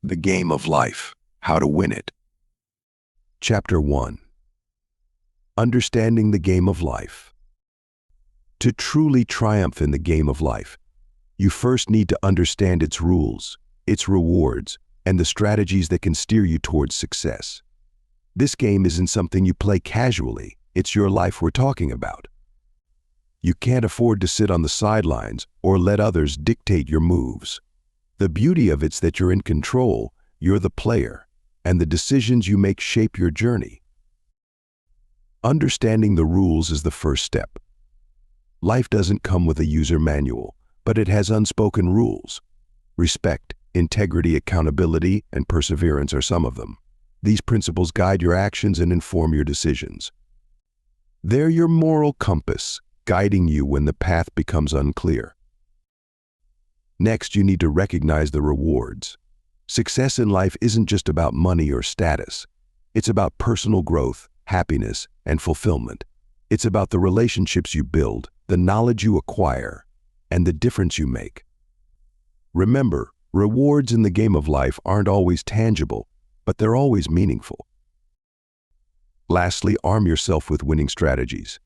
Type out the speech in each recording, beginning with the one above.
The Game of Life, How to Win It. Chapter 1. Understanding the Game of Life. To truly triumph in the game of life, you first need to understand its rules, its rewards, and the strategies that can steer you towards success. This game isn't something you play casually, it's your life we're talking about. You can't afford to sit on the sidelines or let others dictate your moves. The beauty of it's that you're in control, you're the player, and the decisions you make shape your journey. Understanding the rules is the first step. Life doesn't come with a user manual, but it has unspoken rules. Respect, integrity, accountability, and perseverance are some of them. These principles guide your actions and inform your decisions. They're your moral compass, guiding you when the path becomes unclear. Next, you need to recognize the rewards. Success in life isn't just about money or status. It's about personal growth, happiness, and fulfillment. It's about the relationships you build, the knowledge you acquire, and the difference you make. Remember, rewards in the game of life aren't always tangible, but they're always meaningful. Lastly, arm yourself with winning strategies.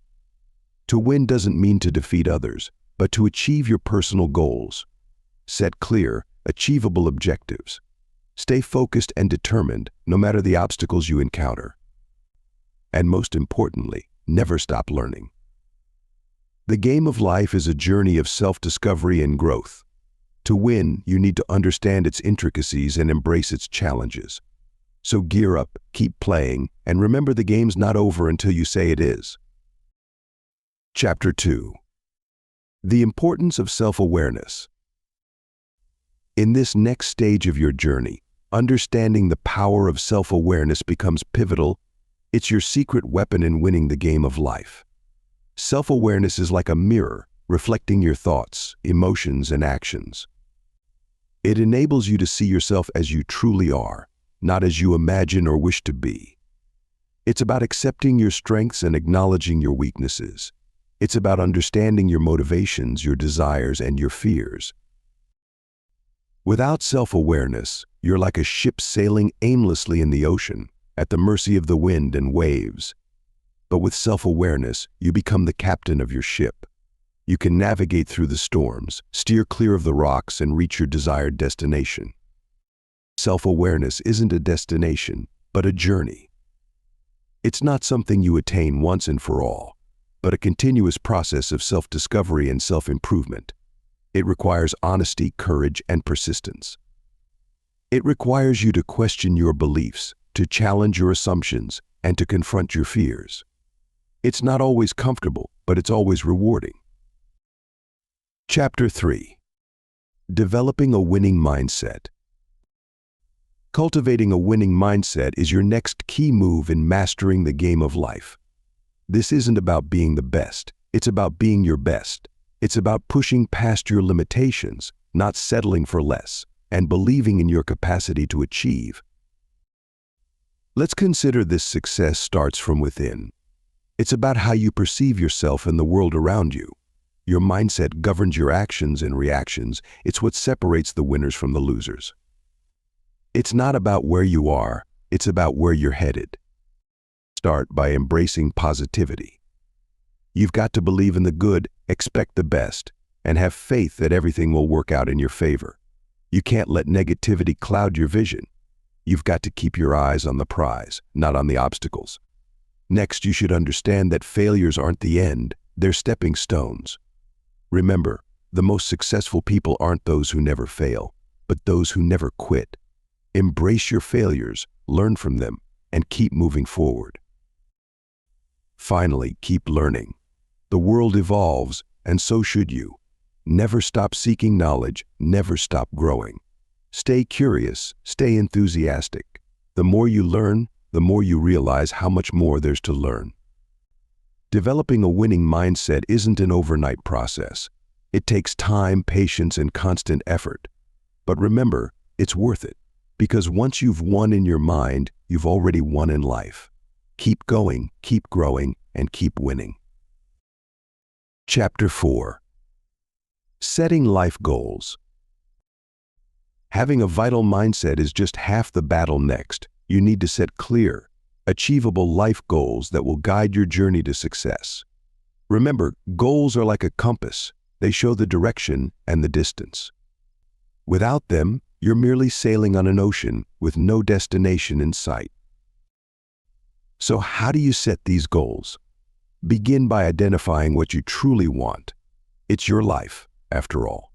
To win doesn't mean to defeat others, but to achieve your personal goals. Set clear, achievable objectives. Stay focused and determined, no matter the obstacles you encounter. And most importantly, never stop learning. The game of life is a journey of self-discovery and growth. To win, you need to understand its intricacies and embrace its challenges. So gear up, keep playing, and remember the game's not over until you say it is. Chapter 2. The importance of self-awareness. In this next stage of your journey, understanding the power of self-awareness becomes pivotal. It's your secret weapon in winning the game of life. Self-awareness is like a mirror, reflecting your thoughts, emotions, and actions. It enables you to see yourself as you truly are, not as you imagine or wish to be. It's about accepting your strengths and acknowledging your weaknesses. It's about understanding your motivations, your desires, and your fears. Without self-awareness, you're like a ship sailing aimlessly in the ocean, at the mercy of the wind and waves. But with self-awareness, you become the captain of your ship. You can navigate through the storms, steer clear of the rocks, and reach your desired destination. Self-awareness isn't a destination, but a journey. It's not something you attain once and for all, but a continuous process of self-discovery and self-improvement. It requires honesty, courage, and persistence. It requires you to question your beliefs, to challenge your assumptions, and to confront your fears. It's not always comfortable, but it's always rewarding. Chapter 3. Developing a winning mindset. Cultivating a winning mindset is your next key move in mastering the game of life. This isn't about being the best, it's about being your best. It's about pushing past your limitations, not settling for less, and believing in your capacity to achieve. Let's consider this success starts from within. It's about how you perceive yourself and the world around you. Your mindset governs your actions and reactions. It's what separates the winners from the losers. It's not about where you are, it's about where you're headed. Start by embracing positivity. You've got to believe in the good, expect the best, and have faith that everything will work out in your favor. You can't let negativity cloud your vision. You've got to keep your eyes on the prize, not on the obstacles. Next, you should understand that failures aren't the end, they're stepping stones. Remember, the most successful people aren't those who never fail, but those who never quit. Embrace your failures, learn from them, and keep moving forward. Finally, keep learning. The world evolves, and so should you. Never stop seeking knowledge, never stop growing. Stay curious, stay enthusiastic. The more you learn, the more you realize how much more there's to learn. Developing a winning mindset isn't an overnight process. It takes time, patience, and constant effort. But remember, it's worth it, because once you've won in your mind, you've already won in life. Keep going, keep growing, and keep winning. Chapter 4. Setting life goals. Having a vital mindset is just half the battle. Next, you need to set clear, achievable life goals that will guide your journey to success. Remember, goals are like a compass. They show the direction and the distance. Without them, you're merely sailing on an ocean with no destination in sight. So how do you set these goals? Begin by identifying what you truly want. It's your life, after all.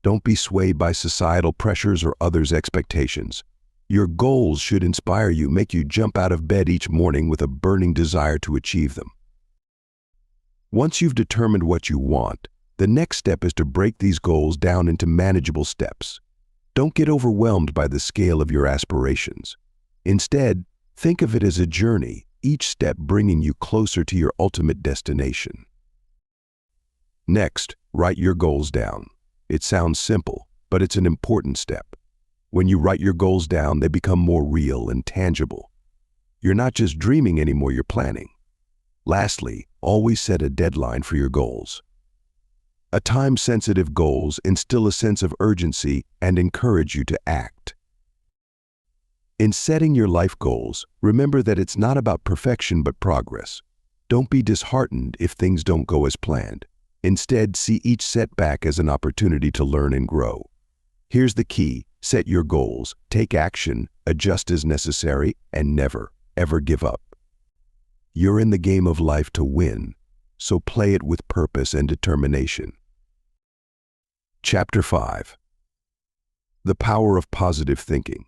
Don't be swayed by societal pressures or others' expectations. Your goals should inspire you, make you jump out of bed each morning with a burning desire to achieve them. Once you've determined what you want, the next step is to break these goals down into manageable steps. Don't get overwhelmed by the scale of your aspirations. Instead, think of it as a journey, each step bringing you closer to your ultimate destination. Next, write your goals down. It sounds simple, but it's an important step. When you write your goals down, they become more real and tangible. You're not just dreaming anymore, you're planning. Lastly, always set a deadline for your goals. Time-sensitive goals instill a sense of urgency and encourage you to act. In setting your life goals, remember that it's not about perfection but progress. Don't be disheartened if things don't go as planned. Instead, see each setback as an opportunity to learn and grow. Here's the key: set your goals, take action, adjust as necessary, and never, ever give up. You're in the game of life to win, so play it with purpose and determination. Chapter 5. The Power of Positive Thinking.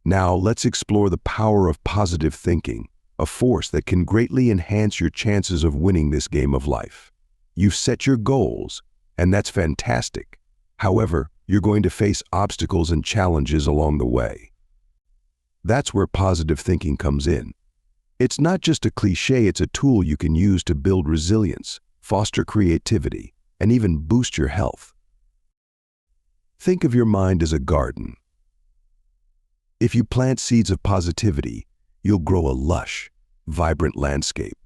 Now let's explore the power of positive thinking, a force that can greatly enhance your chances of winning this game of life. You've set your goals, and that's fantastic. However, you're going to face obstacles and challenges along the way. That's where positive thinking comes in. It's not just a cliche, it's a tool you can use to build resilience, foster creativity, and even boost your health. Think of your mind as a garden. If you plant seeds of positivity, you'll grow a lush, vibrant landscape.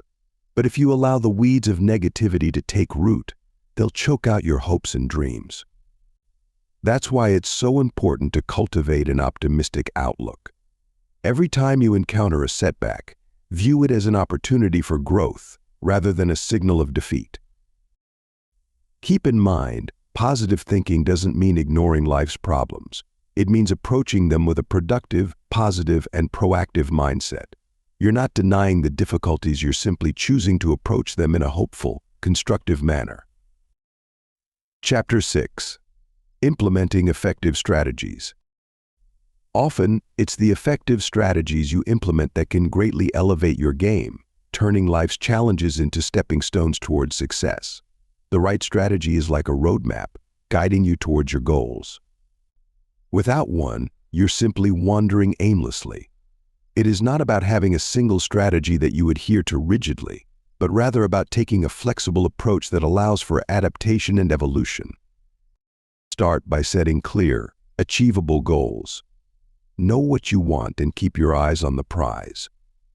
But if you allow the weeds of negativity to take root, they'll choke out your hopes and dreams. That's why it's so important to cultivate an optimistic outlook. Every time you encounter a setback, view it as an opportunity for growth rather than a signal of defeat. Keep in mind, positive thinking doesn't mean ignoring life's problems. It means approaching them with a productive, positive, and proactive mindset. You're not denying the difficulties, you're simply choosing to approach them in a hopeful, constructive manner. Chapter 6. Implementing Effective Strategies. Often, it's the effective strategies you implement that can greatly elevate your game, turning life's challenges into stepping stones towards success. The right strategy is like a roadmap, guiding you towards your goals. Without one, you're simply wandering aimlessly. It is not about having a single strategy that you adhere to rigidly, but rather about taking a flexible approach that allows for adaptation and evolution. Start by setting clear, achievable goals. Know what you want and keep your eyes on the prize.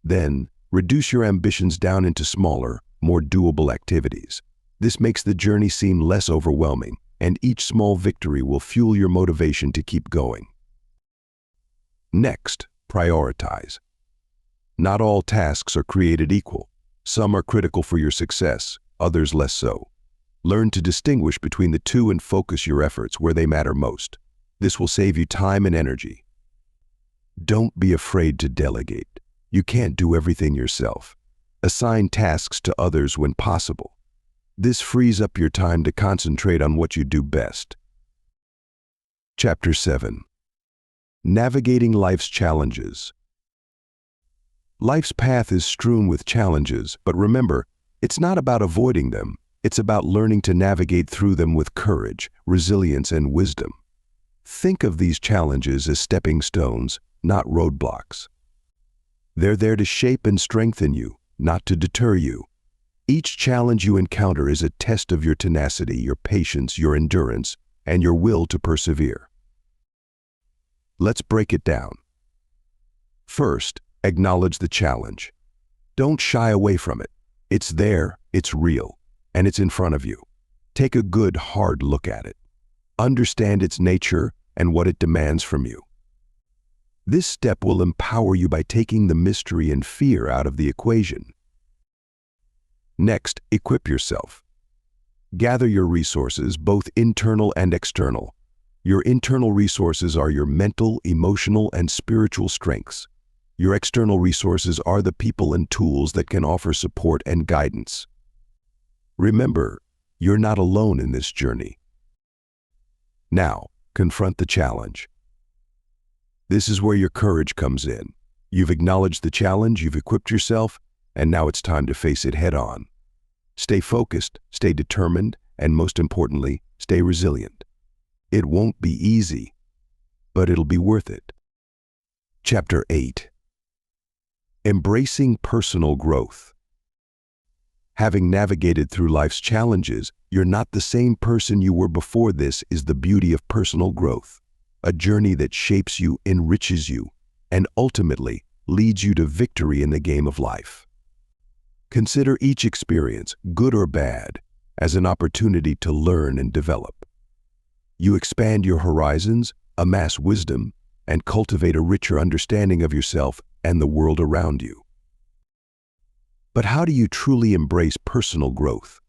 Then, reduce your ambitions down into smaller, more doable activities. This makes the journey seem less overwhelming, and each small victory will fuel your motivation to keep going. Next, prioritize. Not all tasks are created equal. Some are critical for your success, others less so. Learn to distinguish between the two and focus your efforts where they matter most. This will save you time and energy. Don't be afraid to delegate. You can't do everything yourself. Assign tasks to others when possible. This frees up your time to concentrate on what you do best. Chapter 7. Navigating Life's Challenges. Life's path is strewn with challenges, but remember, it's not about avoiding them. It's about learning to navigate through them with courage, resilience, and wisdom. Think of these challenges as stepping stones, not roadblocks. They're there to shape and strengthen you, not to deter you. Each challenge you encounter is a test of your tenacity, your patience, your endurance, and your will to persevere. Let's break it down. First, acknowledge the challenge. Don't shy away from it. It's there, it's real, and it's in front of you. Take a good, hard look at it. Understand its nature and what it demands from you. This step will empower you by taking the mystery and fear out of the equation. Next, equip yourself. Gather your resources, both internal and external. Your internal resources are your mental, emotional, and spiritual strengths. Your external resources are the people and tools that can offer support and guidance. Remember, you're not alone in this journey. Now, confront the challenge. This is where your courage comes in. You've acknowledged the challenge, you've equipped yourself, and now it's time to face it head-on. Stay focused, stay determined, and most importantly, stay resilient. It won't be easy, but it'll be worth it. Chapter 8. Embracing personal growth. Having navigated through life's challenges, you're not the same person you were before. This is the beauty of personal growth, a journey that shapes you, enriches you, and ultimately leads you to victory in the game of life. Consider each experience, good or bad, as an opportunity to learn and develop. You expand your horizons, amass wisdom, and cultivate a richer understanding of yourself and the world around you. But how do you truly embrace personal growth?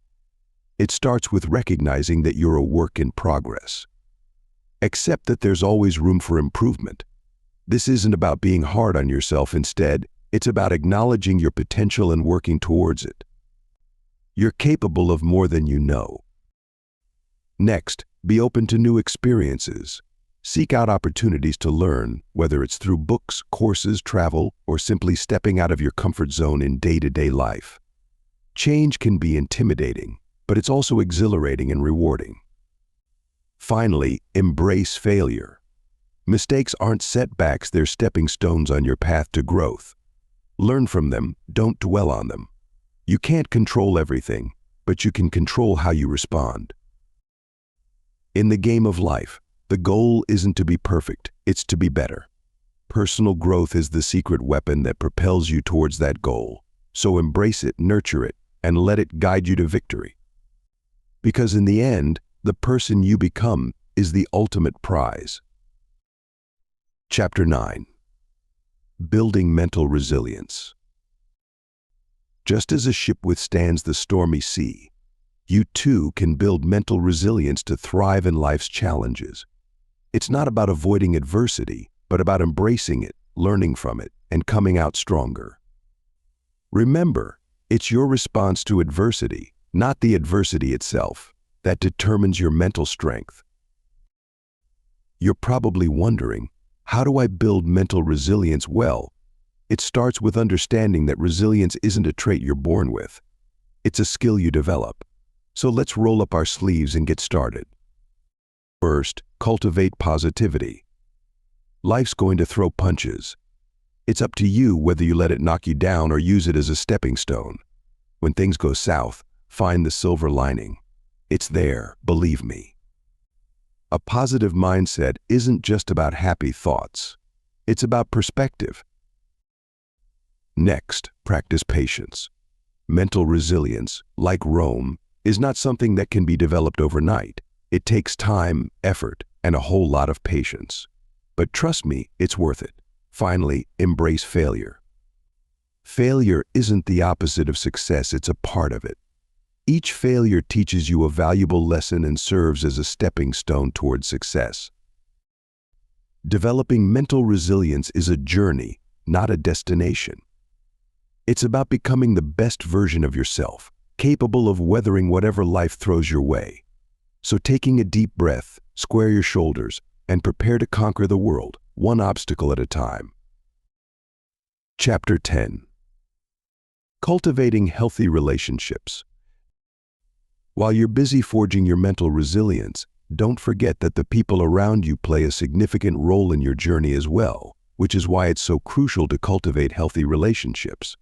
It starts with recognizing that you're a work in progress. Accept that there's always room for improvement. This isn't about being hard on yourself. Instead, it's about acknowledging your potential and working towards it. You're capable of more than you know. Next, be open to new experiences. Seek out opportunities to learn, whether it's through books, courses, travel, or simply stepping out of your comfort zone in day-to-day life. Change can be intimidating, but it's also exhilarating and rewarding. Finally, embrace failure. Mistakes aren't setbacks, they're stepping stones on your path to growth. Learn from them, don't dwell on them. You can't control everything, but you can control how you respond. In the game of life, the goal isn't to be perfect, it's to be better. Personal growth is the secret weapon that propels you towards that goal. So embrace it, nurture it, and let it guide you to victory. Because in the end, the person you become is the ultimate prize. Chapter 9. Building mental resilience. Just as a ship withstands the stormy sea, you too can build mental resilience to thrive in life's challenges. It's not about avoiding adversity, but about embracing it, learning from it, and coming out stronger. Remember, it's your response to adversity, not the adversity itself, that determines your mental strength. You're probably wondering, how do I build mental resilience? Well, it starts with understanding that resilience isn't a trait you're born with. It's a skill you develop. So let's roll up our sleeves and get started. First, cultivate positivity. Life's going to throw punches. It's up to you whether you let it knock you down or use it as a stepping stone. When things go south, find the silver lining. It's there, believe me. A positive mindset isn't just about happy thoughts. It's about perspective. Next, practice patience. Mental resilience, like Rome, is not something that can be developed overnight. It takes time, effort, and a whole lot of patience. But trust me, it's worth it. Finally, embrace failure. Failure isn't the opposite of success, it's a part of it. Each failure teaches you a valuable lesson and serves as a stepping stone towards success. Developing mental resilience is a journey, not a destination. It's about becoming the best version of yourself, capable of weathering whatever life throws your way. So taking a deep breath, square your shoulders, and prepare to conquer the world, one obstacle at a time. Chapter 10. Cultivating healthy relationships. While you're busy forging your mental resilience, don't forget that the people around you play a significant role in your journey as well, which is why it's so crucial to cultivate healthy relationships.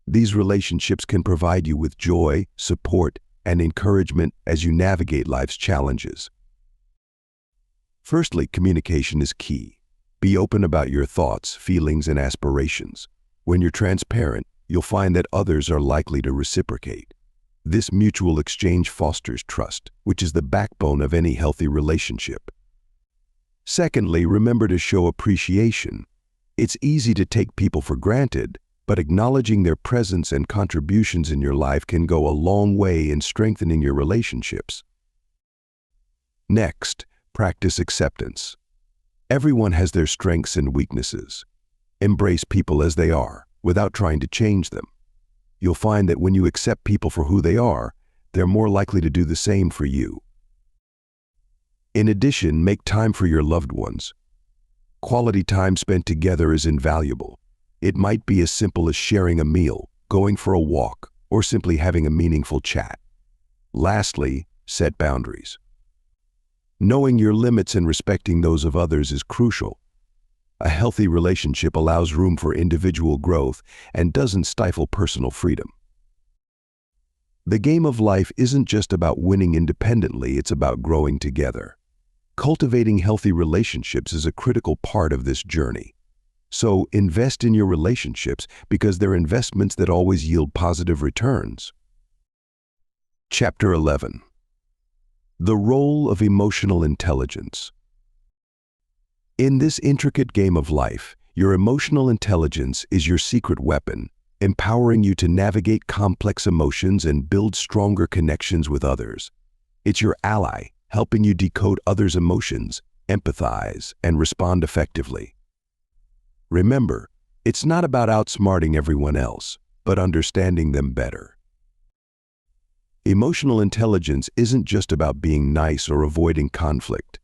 These relationships can provide you with joy, support, and encouragement as you navigate life's challenges. Firstly, communication is key. Be open about your thoughts, feelings, and aspirations. When you're transparent, you'll find that others are likely to reciprocate. This mutual exchange fosters trust, which is the backbone of any healthy relationship. Secondly, remember to show appreciation. It's easy to take people for granted, but acknowledging their presence and contributions in your life can go a long way in strengthening your relationships. Next, practice acceptance. Everyone has their strengths and weaknesses. Embrace people as they are, without trying to change them. You'll find that when you accept people for who they are, they're more likely to do the same for you. In addition, make time for your loved ones. Quality time spent together is invaluable. It might be as simple as sharing a meal, going for a walk, or simply having a meaningful chat. Lastly, set boundaries. Knowing your limits and respecting those of others is crucial. A healthy relationship allows room for individual growth and doesn't stifle personal freedom. The game of life isn't just about winning independently, it's about growing together. Cultivating healthy relationships is a critical part of this journey. So invest in your relationships because they're investments that always yield positive returns. Chapter 11. The role of emotional intelligence. In this intricate game of life, your emotional intelligence is your secret weapon, empowering you to navigate complex emotions and build stronger connections with others. It's your ally, helping you decode others' emotions, empathize, and respond effectively. Remember, it's not about outsmarting everyone else, but understanding them better. Emotional intelligence isn't just about being nice or avoiding conflict.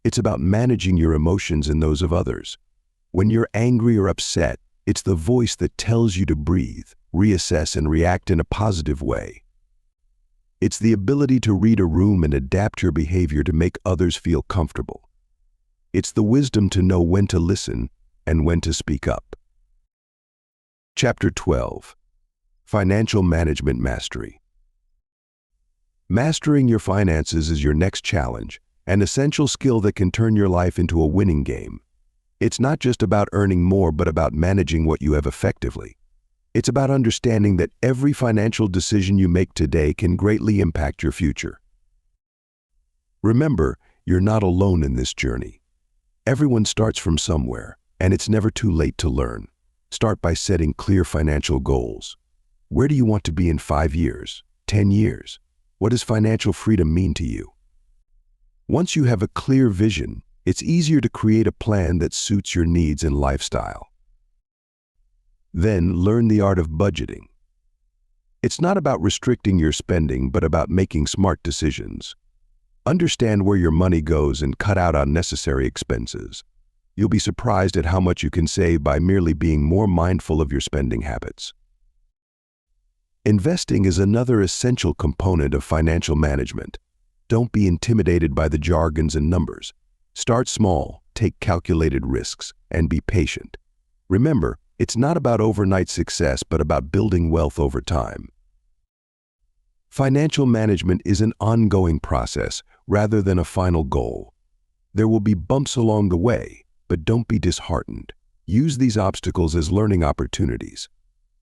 It's about managing your emotions and those of others. When you're angry or upset, it's the voice that tells you to breathe, reassess, and react in a positive way. It's the ability to read a room and adapt your behavior to make others feel comfortable. It's the wisdom to know when to listen and when to speak up. Chapter 12. Financial Management Mastery. Mastering your finances is your next challenge, an essential skill that can turn your life into a winning game. It's not just about earning more, but about managing what you have effectively. It's about understanding that every financial decision you make today can greatly impact your future. Remember, you're not alone in this journey. Everyone starts from somewhere, and it's never too late to learn. Start by setting clear financial goals. Where do you want to be in 5 years, 10 years? What does financial freedom mean to you? Once you have a clear vision, it's easier to create a plan that suits your needs and lifestyle. Then learn the art of budgeting. It's not about restricting your spending, but about making smart decisions. Understand where your money goes and cut out unnecessary expenses. You'll be surprised at how much you can save by merely being more mindful of your spending habits. Investing is another essential component of financial management. Don't be intimidated by the jargons and numbers. Start small, take calculated risks, and be patient. Remember, it's not about overnight success, but about building wealth over time. Financial management is an ongoing process rather than a final goal. There will be bumps along the way, but don't be disheartened. Use these obstacles as learning opportunities.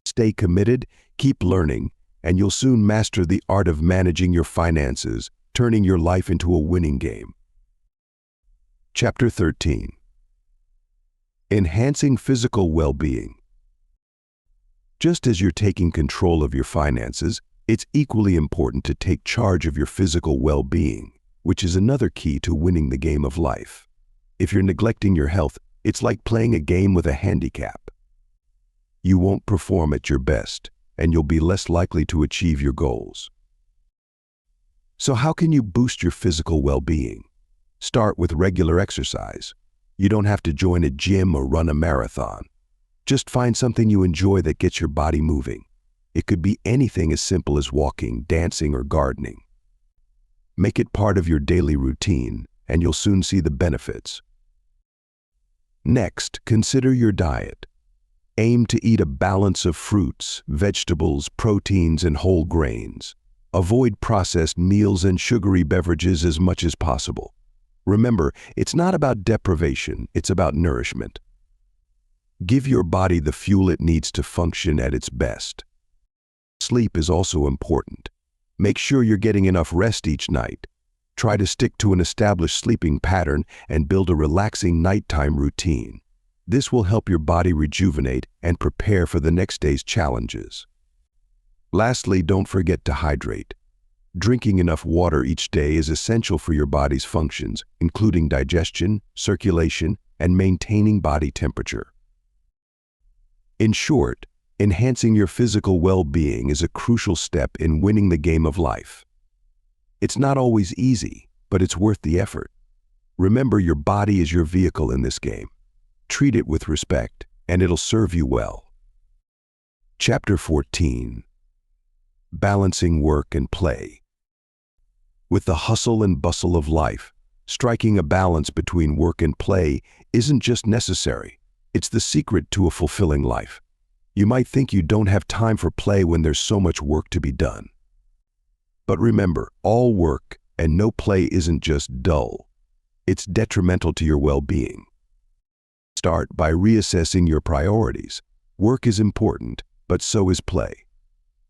Stay committed, keep learning, and you'll soon master the art of managing your finances, turning your life into a winning game. Chapter 13. Enhancing Physical Well-Being. Just as you're taking control of your finances, it's equally important to take charge of your physical well-being, which is another key to winning the game of life. If you're neglecting your health, it's like playing a game with a handicap. You won't perform at your best, and you'll be less likely to achieve your goals. So how can you boost your physical well-being? Start with regular exercise. You don't have to join a gym or run a marathon. Just find something you enjoy that gets your body moving. It could be anything as simple as walking, dancing, or gardening. Make it part of your daily routine, and you'll soon see the benefits. Next, consider your diet. Aim to eat a balance of fruits, vegetables, proteins, and whole grains. Avoid processed meals and sugary beverages as much as possible. Remember, it's not about deprivation, it's about nourishment. Give your body the fuel it needs to function at its best. Sleep is also important. Make sure you're getting enough rest each night. Try to stick to an established sleeping pattern and build a relaxing nighttime routine. This will help your body rejuvenate and prepare for the next day's challenges. Lastly, don't forget to hydrate. Drinking enough water each day is essential for your body's functions, including digestion, circulation, and maintaining body temperature. In short, enhancing your physical well-being is a crucial step in winning the game of life. It's not always easy, but it's worth the effort. Remember, your body is your vehicle in this game. Treat it with respect, and it'll serve you well. Chapter 14. Balancing work and play. With the hustle and bustle of life, striking a balance between work and play isn't just necessary, it's the secret to a fulfilling life. You might think you don't have time for play when there's so much work to be done. But remember, all work and no play isn't just dull. It's detrimental to your well-being. Start by reassessing your priorities. Work is important, but so is play.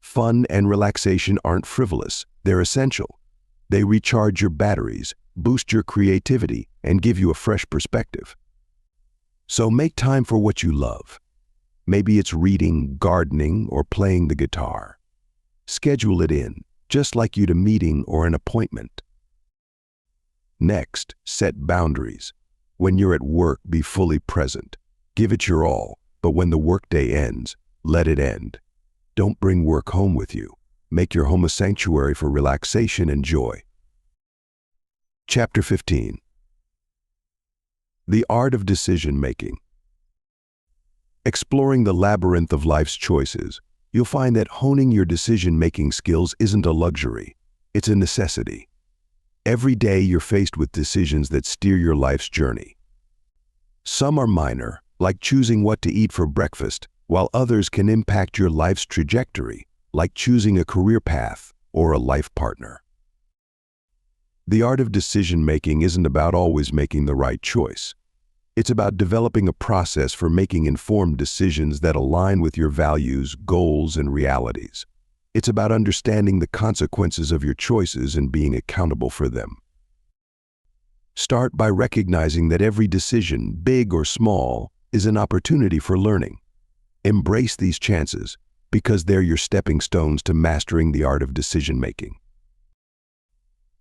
Fun and relaxation aren't frivolous, they're essential. They recharge your batteries, boost your creativity, and give you a fresh perspective. So make time for what you love. Maybe it's reading, gardening, or playing the guitar. Schedule it in, just like you'd a meeting or an appointment. Next, set boundaries. When you're at work, be fully present. Give it your all, but when the workday ends, let it end. Don't bring work home with you. Make your home a sanctuary for relaxation and joy. Chapter 15. The art of decision-making. Exploring the labyrinth of life's choices, you'll find that honing your decision-making skills isn't a luxury, it's a necessity. Every day you're faced with decisions that steer your life's journey. Some are minor, like choosing what to eat for breakfast, while others can impact your life's trajectory, like choosing a career path or a life partner. The art of decision-making isn't about always making the right choice. It's about developing a process for making informed decisions that align with your values, goals, and realities. It's about understanding the consequences of your choices and being accountable for them. Start by recognizing that every decision, big or small, is an opportunity for learning. Embrace these chances because they're your stepping stones to mastering the art of decision-making.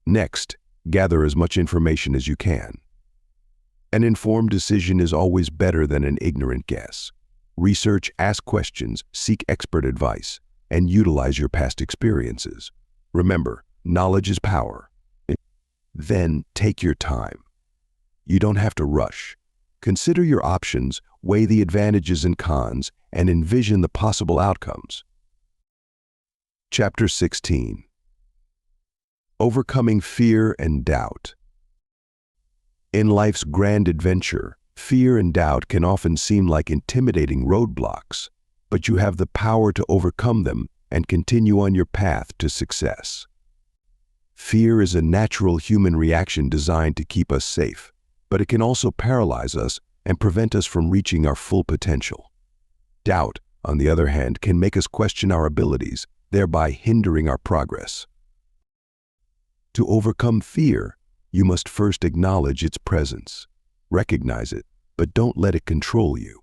Next, gather as much information as you can. An informed decision is always better than an ignorant guess. Research, ask questions, seek expert advice, and utilize your past experiences. Remember, knowledge is power. Then take your time. You don't have to rush. Consider your options, weigh the advantages and cons, and envision the possible outcomes. Chapter 16. Overcoming fear and doubt. In life's grand adventure, fear and doubt can often seem like intimidating roadblocks, but you have the power to overcome them and continue on your path to success. Fear is a natural human reaction designed to keep us safe, but it can also paralyze us and prevent us from reaching our full potential. Doubt, on the other hand, can make us question our abilities, thereby hindering our progress. To overcome fear, you must first acknowledge its presence. Recognize it, but don't let it control you.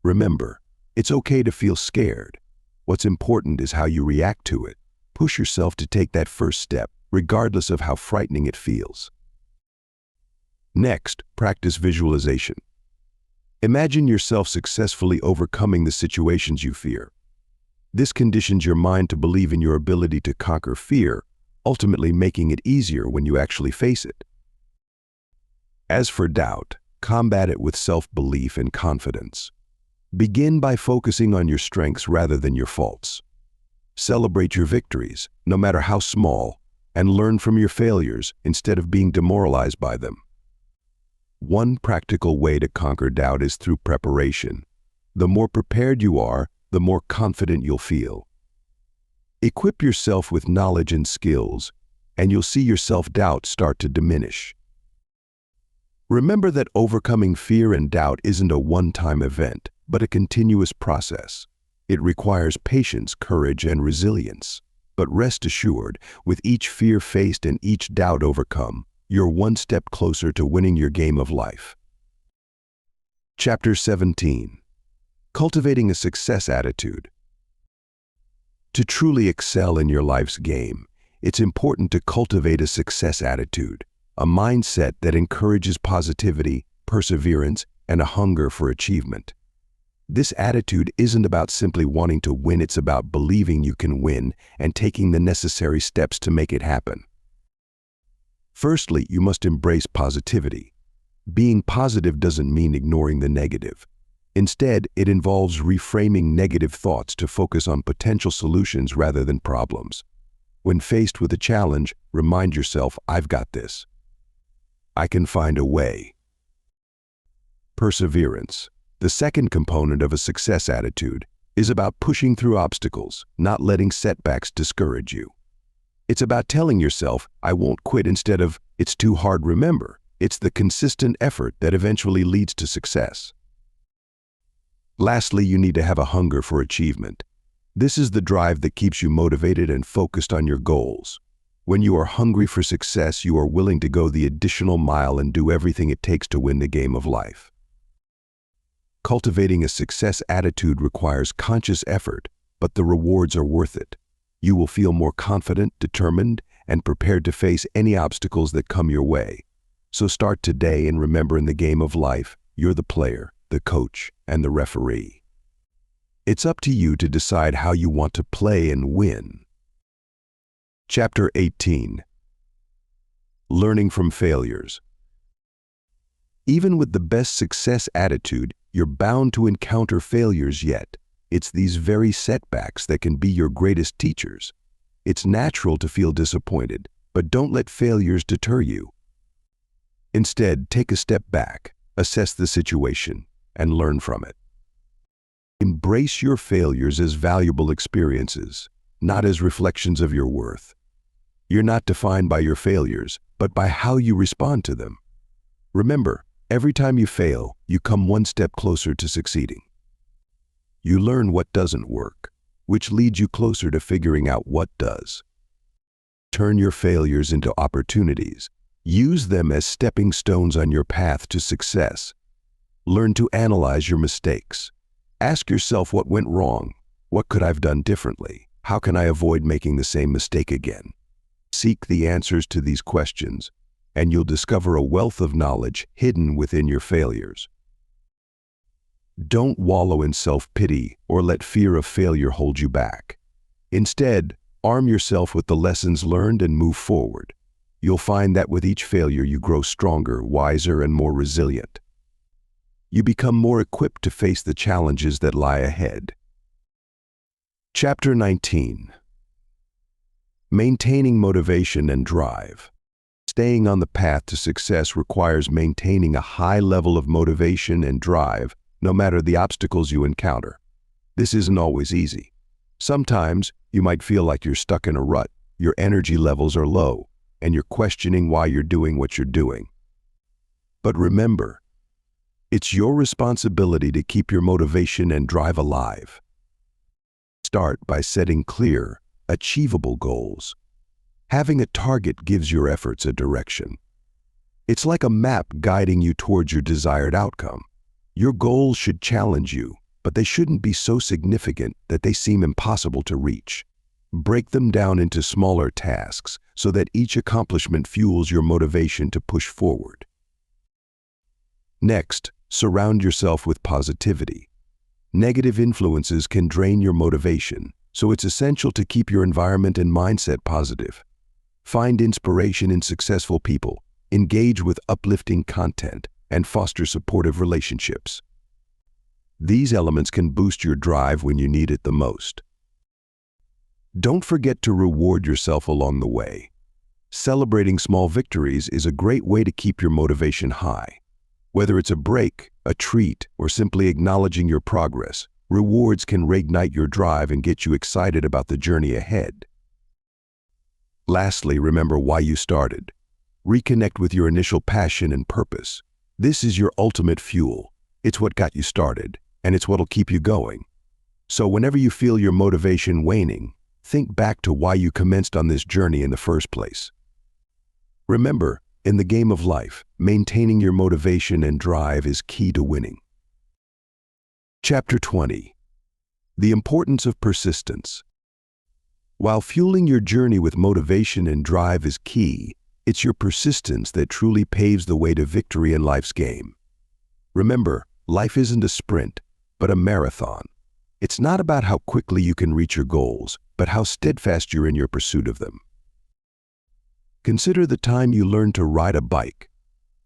Remember, it's okay to feel scared. What's important is how you react to it. Push yourself to take that first step, regardless of how frightening it feels. Next, practice visualization. Imagine yourself successfully overcoming the situations you fear. This conditions your mind to believe in your ability to conquer fear, ultimately making it easier when you actually face it. As for doubt, combat it with self-belief and confidence. Begin by focusing on your strengths rather than your faults. Celebrate your victories, no matter how small, and learn from your failures instead of being demoralized by them. One practical way to conquer doubt is through preparation. The more prepared you are, the more confident you'll feel. Equip yourself with knowledge and skills, and you'll see your self-doubt start to diminish. Remember that overcoming fear and doubt isn't a one-time event, but a continuous process. It requires patience, courage, and resilience. But rest assured, with each fear faced and each doubt overcome, you're one step closer to winning your game of life. Chapter 17. Cultivating a success attitude. To truly excel in your life's game, it's important to cultivate a success attitude, a mindset that encourages positivity, perseverance, and a hunger for achievement. This attitude isn't about simply wanting to win, it's about believing you can win and taking the necessary steps to make it happen. Firstly, you must embrace positivity. Being positive doesn't mean ignoring the negative. Instead, it involves reframing negative thoughts to focus on potential solutions rather than problems. When faced with a challenge, remind yourself, I've got this. I can find a way. Perseverance. The second component of a success attitude is about pushing through obstacles, not letting setbacks discourage you. It's about telling yourself, I won't quit, instead of, it's too hard. Remember, it's the consistent effort that eventually leads to success. Lastly, you need to have a hunger for achievement. This is the drive that keeps you motivated and focused on your goals. When you are hungry for success, you are willing to go the additional mile and do everything it takes to win the game of life. Cultivating a success attitude requires conscious effort, but the rewards are worth it. You will feel more confident, determined, and prepared to face any obstacles that come your way. So start today and remember, in the game of life, you're the player, the coach, and the referee. It's up to you to decide how you want to play and win. Chapter 18. Learning from failures. Even with the best success attitude, you're bound to encounter failures yet. It's these very setbacks that can be your greatest teachers. It's natural to feel disappointed, but don't let failures deter you. Instead, take a step back, assess the situation, and learn from it. Embrace your failures as valuable experiences, not as reflections of your worth. You're not defined by your failures, but by how you respond to them. Remember, every time you fail, you come one step closer to succeeding. You learn what doesn't work, which leads you closer to figuring out what does. Turn your failures into opportunities. Use them as stepping stones on your path to success. Learn to analyze your mistakes. Ask yourself, what went wrong? What could I have done differently? How can I avoid making the same mistake again? Seek the answers to these questions, and you'll discover a wealth of knowledge hidden within your failures. Don't wallow in self-pity or let fear of failure hold you back. Instead, arm yourself with the lessons learned and move forward. You'll find that with each failure you grow stronger, wiser, and more resilient. You become more equipped to face the challenges that lie ahead. Chapter 19. Maintaining motivation and drive. Staying on the path to success requires maintaining a high level of motivation and drive, no matter the obstacles you encounter. This isn't always easy. Sometimes you might feel like you're stuck in a rut, your energy levels are low, and you're questioning why you're doing what you're doing. But remember, it's your responsibility to keep your motivation and drive alive. Start by setting clear, achievable goals. Having a target gives your efforts a direction. It's like a map guiding you towards your desired outcome. Your goals should challenge you, but they shouldn't be so significant that they seem impossible to reach. Break them down into smaller tasks so that each accomplishment fuels your motivation to push forward. Next, surround yourself with positivity. Negative influences can drain your motivation, so it's essential to keep your environment and mindset positive. Find inspiration in successful people, engage with uplifting content, and foster supportive relationships. These elements can boost your drive when you need it the most. Don't forget to reward yourself along the way. Celebrating small victories is a great way to keep your motivation high. Whether it's a break, a treat, or simply acknowledging your progress, rewards can reignite your drive and get you excited about the journey ahead. Lastly, remember why you started. Reconnect with your initial passion and purpose. This is your ultimate fuel. It's what got you started, and it's what'll keep you going. So whenever you feel your motivation waning, think back to why you commenced on this journey in the first place. Remember, in the game of life, maintaining your motivation and drive is key to winning. Chapter 20. The importance of persistence. While fueling your journey with motivation and drive is key, it's your persistence that truly paves the way to victory in life's game. Remember, life isn't a sprint, but a marathon. It's not about how quickly you can reach your goals, but how steadfast you're in your pursuit of them. Consider the time you learned to ride a bike.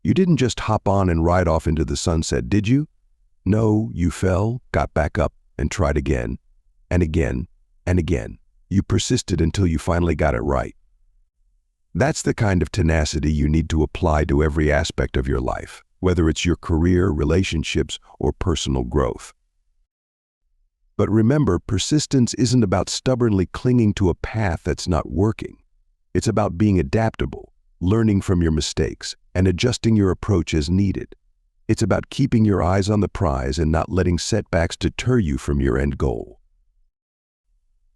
You didn't just hop on and ride off into the sunset, did you? No, you fell, got back up, and tried again, and again, and again. You persisted until you finally got it right. That's the kind of tenacity you need to apply to every aspect of your life, whether it's your career, relationships, or personal growth. But remember, persistence isn't about stubbornly clinging to a path that's not working. It's about being adaptable, learning from your mistakes, and adjusting your approach as needed. It's about keeping your eyes on the prize and not letting setbacks deter you from your end goal.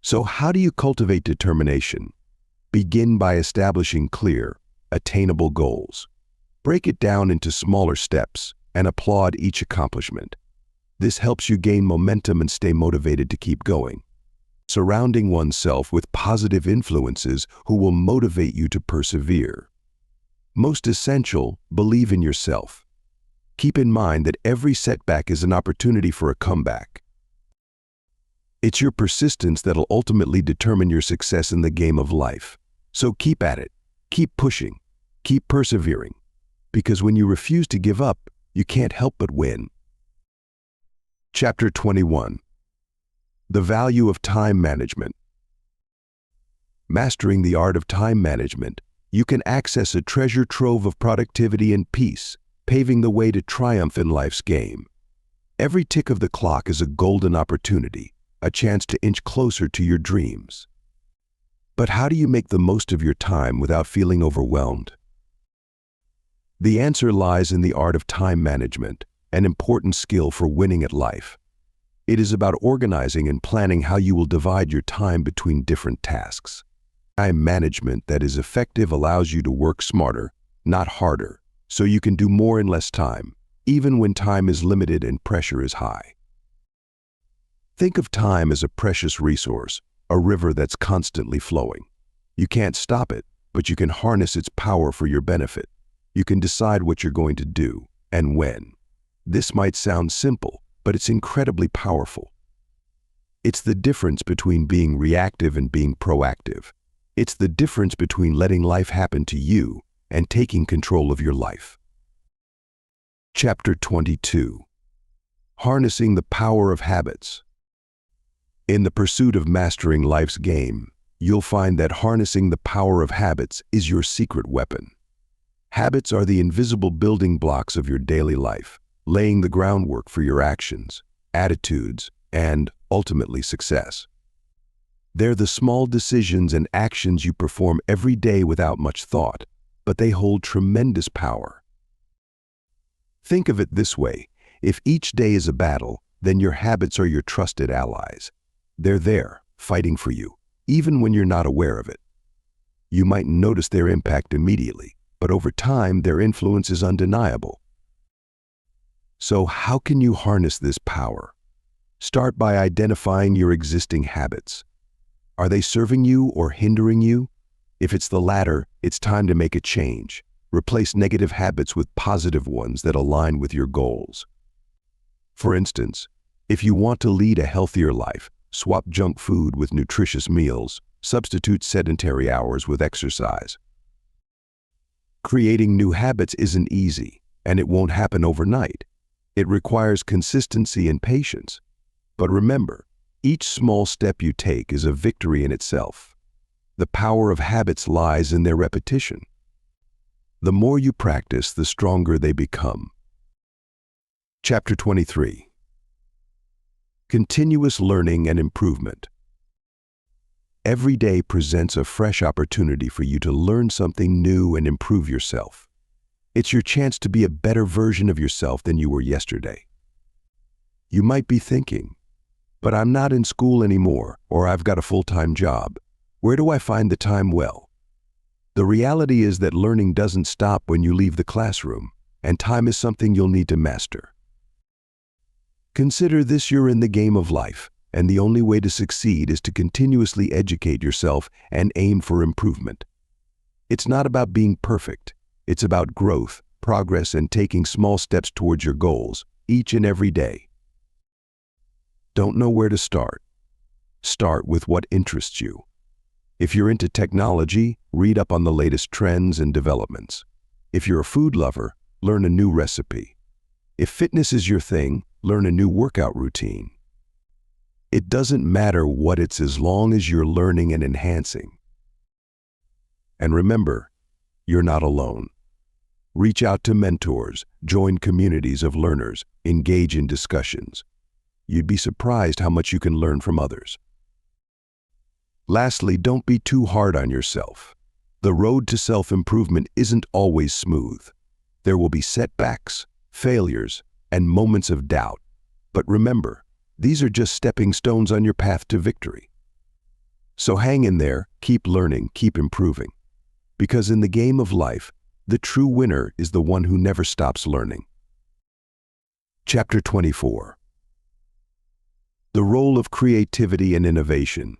So how do you cultivate determination? Begin by establishing clear, attainable goals. Break it down into smaller steps and applaud each accomplishment. This helps you gain momentum and stay motivated to keep going. Surrounding oneself with positive influences who will motivate you to persevere. Most essential, believe in yourself. Keep in mind that every setback is an opportunity for a comeback. It's your persistence that'll ultimately determine your success in the game of life. So keep at it, keep pushing, keep persevering, because when you refuse to give up, you can't help but win. Chapter 21. The value of time management. Mastering the art of time management, you can access a treasure trove of productivity and peace, paving the way to triumph in life's game. Every tick of the clock is a golden opportunity, a chance to inch closer to your dreams. But how do you make the most of your time without feeling overwhelmed? The answer lies in the art of time management, an important skill for winning at life. It is about organizing and planning how you will divide your time between different tasks. Time management that is effective allows you to work smarter, not harder, so you can do more in less time, even when time is limited and pressure is high. Think of time as a precious resource, a river that's constantly flowing. You can't stop it, but you can harness its power for your benefit. You can decide what you're going to do and when. This might sound simple, but it's incredibly powerful. It's the difference between being reactive and being proactive. It's the difference between letting life happen to you and taking control of your life. Chapter 22. Harnessing the power of habits. In the pursuit of mastering life's game, you'll find that harnessing the power of habits is your secret weapon. Habits are the invisible building blocks of your daily life, laying the groundwork for your actions, attitudes, and, ultimately, success. They're the small decisions and actions you perform every day without much thought, but they hold tremendous power. Think of it this way: if each day is a battle, then your habits are your trusted allies. They're there, fighting for you, even when you're not aware of it. You might notice their impact immediately, but over time their influence is undeniable. So how can you harness this power? Start by identifying your existing habits. Are they serving you or hindering you? If it's the latter, it's time to make a change. Replace negative habits with positive ones that align with your goals. For instance, if you want to lead a healthier life, swap junk food with nutritious meals, substitute sedentary hours with exercise. Creating new habits isn't easy, and it won't happen overnight. It requires consistency and patience. But remember, each small step you take is a victory in itself. The power of habits lies in their repetition. The more you practice, the stronger they become. Chapter 23. Continuous learning and improvement. Every day presents a fresh opportunity for you to learn something new and improve yourself. It's your chance to be a better version of yourself than you were yesterday. You might be thinking, but I'm not in school anymore, or I've got a full-time job. Where do I find the time? Well, the reality is that learning doesn't stop when you leave the classroom, and time is something you'll need to master. Consider this: you're in the game of life, and the only way to succeed is to continuously educate yourself and aim for improvement. It's not about being perfect. It's about growth, progress, and taking small steps towards your goals, each and every day. Don't know where to start? Start with what interests you. If you're into technology, read up on the latest trends and developments. If you're a food lover, learn a new recipe. If fitness is your thing, learn a new workout routine. It doesn't matter what it's, as long as you're learning and enhancing. And remember, you're not alone. Reach out to mentors, join communities of learners, engage in discussions. You'd be surprised how much you can learn from others. Lastly, don't be too hard on yourself. The road to self-improvement isn't always smooth. There will be setbacks, failures, and moments of doubt. But remember, these are just stepping stones on your path to victory. So hang in there, keep learning, keep improving. Because in the game of life, the true winner is the one who never stops learning. Chapter 24. The role of creativity and innovation.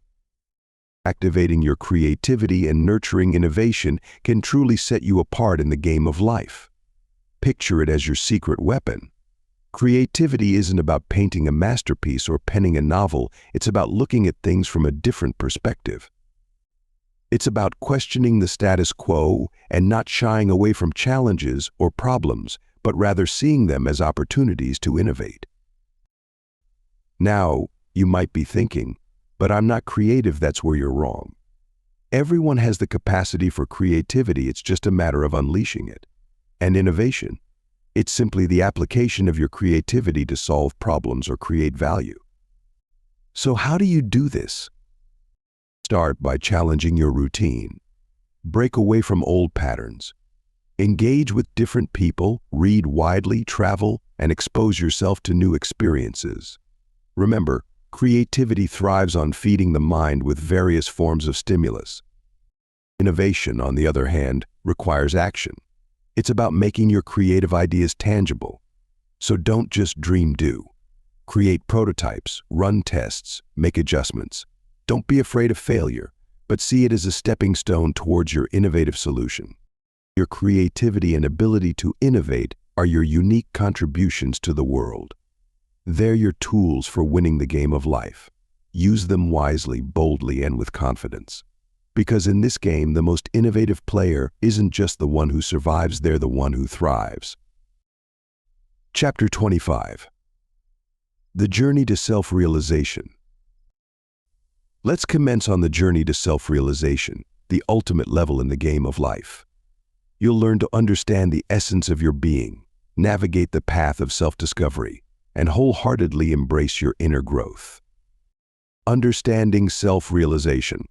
Activating your creativity and nurturing innovation can truly set you apart in the game of life. Picture it as your secret weapon. Creativity isn't about painting a masterpiece or penning a novel. It's about looking at things from a different perspective. It's about questioning the status quo and not shying away from challenges or problems, but rather seeing them as opportunities to innovate. Now, you might be thinking, but I'm not creative. That's where you're wrong. Everyone has the capacity for creativity. It's just a matter of unleashing it. And innovation, it's simply the application of your creativity to solve problems or create value. So how do you do this? Start by challenging your routine. Break away from old patterns. Engage with different people, read widely, travel, and expose yourself to new experiences. Remember, creativity thrives on feeding the mind with various forms of stimulus. Innovation, on the other hand, requires action. It's about making your creative ideas tangible. So don't just dream, do. Create prototypes, run tests, make adjustments. Don't be afraid of failure, but see it as a stepping stone towards your innovative solution. Your creativity and ability to innovate are your unique contributions to the world. They're your tools for winning the game of life. Use them wisely, boldly, and with confidence. Because in this game, the most innovative player isn't just the one who survives, they're the one who thrives. Chapter 25. The journey to self-realization. Let's commence on the journey to self-realization, the ultimate level in the game of life. You'll learn to understand the essence of your being, navigate the path of self-discovery, and wholeheartedly embrace your inner growth. Understanding self-realization.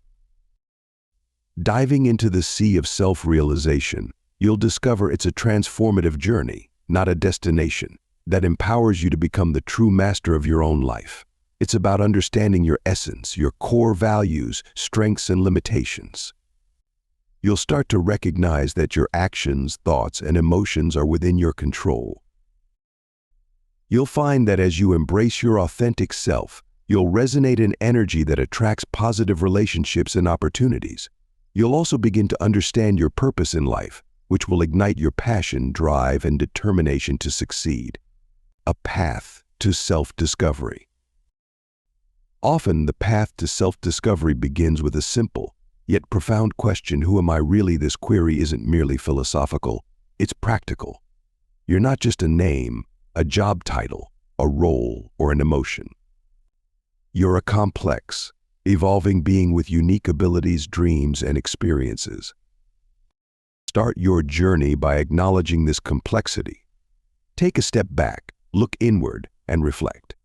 Diving into the sea of self-realization, you'll discover it's a transformative journey, not a destination, that empowers you to become the true master of your own life. It's about understanding your essence, your core values, strengths, and limitations. You'll start to recognize that your actions, thoughts, and emotions are within your control. You'll find that as you embrace your authentic self, you'll resonate in energy that attracts positive relationships and opportunities. You'll also begin to understand your purpose in life, which will ignite your passion, drive, and determination to succeed. A path to self-discovery. Often, the path to self-discovery begins with a simple, yet profound question: who am I really? This query isn't merely philosophical, it's practical. You're not just a name, a job title, a role, or an emotion. You're a complex, evolving being with unique abilities, dreams, and experiences. Start your journey by acknowledging this complexity. Take a step back, look inward, and reflect.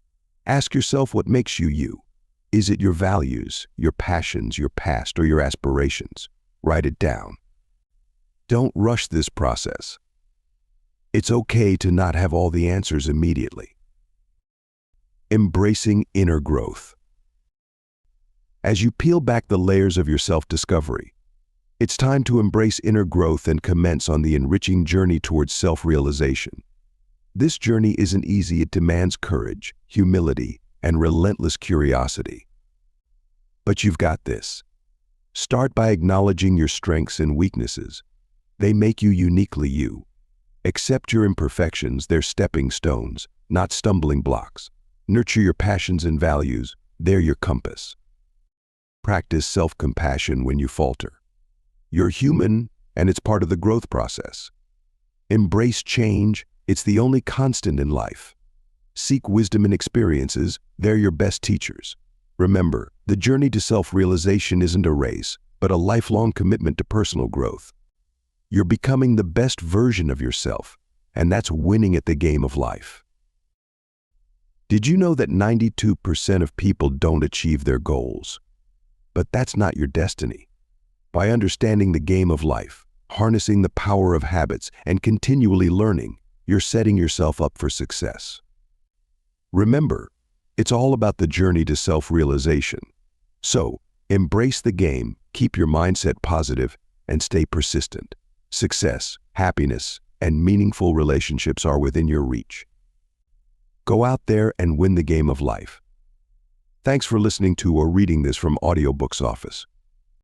Ask yourself what makes you you. Is it your values, your passions, your past, or your aspirations? Write it down. Don't rush this process. It's okay to not have all the answers immediately. Embracing inner growth. As you peel back the layers of your self-discovery, it's time to embrace inner growth and commence on the enriching journey towards self-realization. This journey isn't easy. It demands courage, humility, and relentless curiosity. But you've got this. Start by acknowledging your strengths and weaknesses. They make you uniquely you. Accept your imperfections. They're stepping stones, not stumbling blocks. Nurture your passions and values. They're your compass. Practice self-compassion when you falter. You're human, and it's part of the growth process. Embrace change. It's the only constant in life. Seek wisdom in experiences. They're your best teachers. Remember, the journey to self-realization isn't a race, but a lifelong commitment to personal growth. You're becoming the best version of yourself, and that's winning at the game of life. Did you know that 92% of people don't achieve their goals? But that's not your destiny. By understanding the game of life, harnessing the power of habits, and continually learning, you're setting yourself up for success. Remember, it's all about the journey to self-realization. So, embrace the game, keep your mindset positive, and stay persistent. Success, happiness, and meaningful relationships are within your reach. Go out there and win the game of life. Thanks for listening to or reading this from Audiobooks Office.